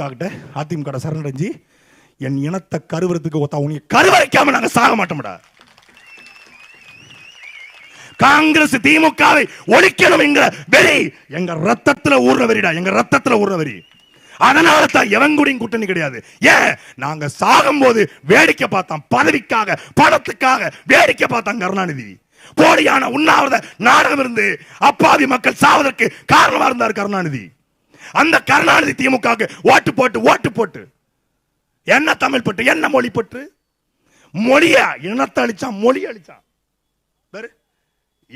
கிட்ட அதிமுக சரணடைஞ்சி என் இனத்தை கருவறதுக்கு ஒத்தா உனக்கு கருவறைக்காம நாங்க சாக மாட்டோம்டா. காங்கிரஸ் திமுகவை ஒழிக்கணும் என்கிற வெறி எங்க ரத்தத்துல ஊர்ற வெறிடா, எங்க ரத்தத்துல ஊர்ற வெறி. அதனால தான் எவங்குடியும் கூட்டணி கிடையாது. ஏன் நாங்க சாகும் போது வேடிக்கை பார்த்தான், பதவிக்காக பணத்துக்காக வேடிக்கை பார்த்தான் கருணாநிதி. போலியான உண்ணாவிரத நாடகம் இருந்து அப்பாவி மக்கள் சாவதற்கு காரணமா இருந்தார் கருணாநிதி. அந்த கருணாநிதி திமுக ஓட்டு போட்டு ஓட்டு போட்டு என்ன தமிழ் பட்டு என்ன மொழி பட்டு மொழியா இனத்தை அழிச்சான், மொழி அழிச்சான்.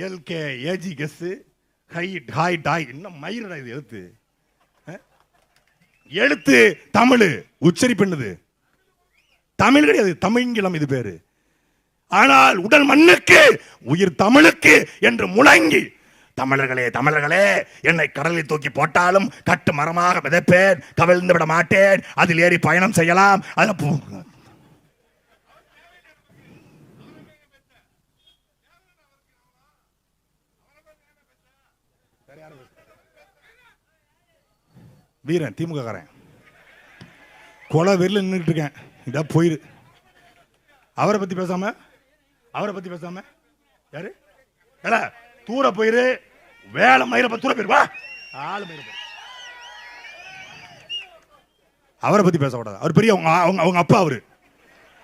எல்கே ஏஜி கெஸ் ஹைட் ஹாய் டாய் இன்னும் மயிரடா இது எழுத்து எழுத்து தமிழ் உச்சரிப்புன்னது தமிழ் கிடையாது, தமிழ்ங்கிலம் இது பேரு. ஆனால் உடல் மண்ணுக்கு உயிர் தமிழுக்கு என்று முழங்கி தமிழர்களே தமிழர்களே என்னை கடலில் தூக்கி போட்டாலும் கட்டு மரமாக விதைப்பேன், கவிழ்ந்து விட மாட்டேன், அதில் ஏறி பயணம் செய்யலாம். வீரன் திமுக காரன் கொலை வெறியில் நின்றுட்டு இருக்கேன். இதா போயிரு. அவரை பத்தி பேசாம யாரு தூர போயிரு. வேலை மயிர தூர போயிரு. வா ஆளு மயிர அவரை பத்தி பேசக்கூடாது. அவர் பெரிய அவங்க அப்பா.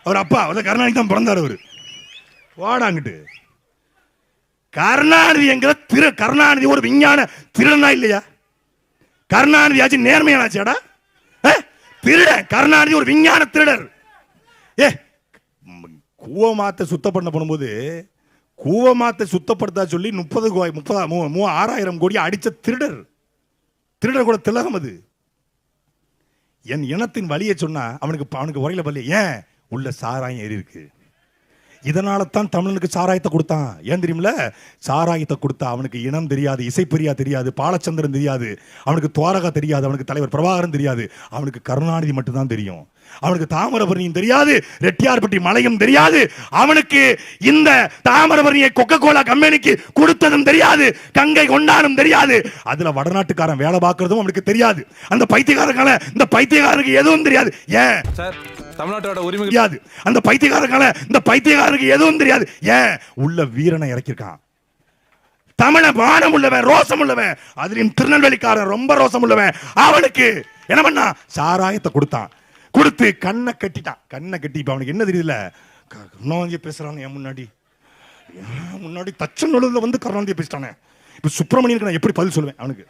அவர் அப்பா கருணாநிதி தான் பிறந்தார். அவரு வாடாங்கிட்டு கருணாநிதி என்கிற கருணாநிதி ஒரு விஞ்ஞான திருடனா இல்லையா? கருணாநிதி ஆச்சு நேர்மையானாச்சாடா? திருட கருணாநிதி ஒரு விஞ்ஞான திருடர். கூவமாத்தை சுத்தப்படுத்த போகும்போது கூவமாத்தை சுத்தப்படுத்த சொல்லி 6,000 கோடி அடிச்ச திருடர் கூட திலகம். அது என் இனத்தின் வழியை சொன்னா அவனுக்கு உரையில வழி. ஏன் உள்ள சாராயம் ஏறி இருக்கு. இதனால தான் தமிழனுக்கு சாராயத்தை கொடுத்தான். ஏன் தெரியுமில்ல? சாராயத்தை கொடுத்தா அவனுக்கு இனம் தெரியாது, இசைப்பிரியா தெரியாது, பாலச்சந்திரன் தெரியாது, அவனுக்கு துவாரகா தெரியாது, அவனுக்கு தலைவர் பிரபாகரன் தெரியாது, அவனுக்கு கருணாநிதி மட்டும்தான் தெரியும். அவனுக்கு தாமிரபரணியும் தெரியாது, ரெட்டியார்பட்டி மலையும் தெரியாது, அவனுக்கு இந்த தாமிரபரணியை கொக்கோ கோலா கம்பெனிக்கு கொடுத்ததும் தெரியாது, கங்கை கொண்டானும் தெரியாது, அதுல வடநாட்டுக்காரன் வேலை பார்க்கறதும் அவனுக்கு தெரியாது. அந்த பைத்தியக்காரனால இந்த பைத்தியக்காரனுக்கு எதுவும் தெரியாது. ஏன் தமிழ்நாட்டோட உரிமை தெரியாது. அந்த பைத்தியக்காரனால இந்த பைத்தியக்காரனுக்கு எதுவும் தெரியாது. ஏன் உள்ள வீரனை இறக்கிருக்கான். தமிழ மானம் உள்ளவன், ரோசம் உள்ளவன், அதுலயும் திருநெல்வேலிக்காரன் ரொம்ப ரோசம் உள்ளவன். அவனுக்கு என்ன பண்ணா? சாராயத்தை கொடுத்தான். கொடுத்து கண்ணை கட்டிட்டான். கண்ணை கட்டி இப்ப அவனுக்கு என்ன தெரியல? கருணாநிதியை பேசுறான் என் முன்னாடி தச்சநல்லூர்ல வந்து கருணாநிதியை பேசிட்டானே. இப்ப சுப்பிரமணியனுக்கு நான் எப்படி பதில் சொல்லுவேன் அவனுக்கு?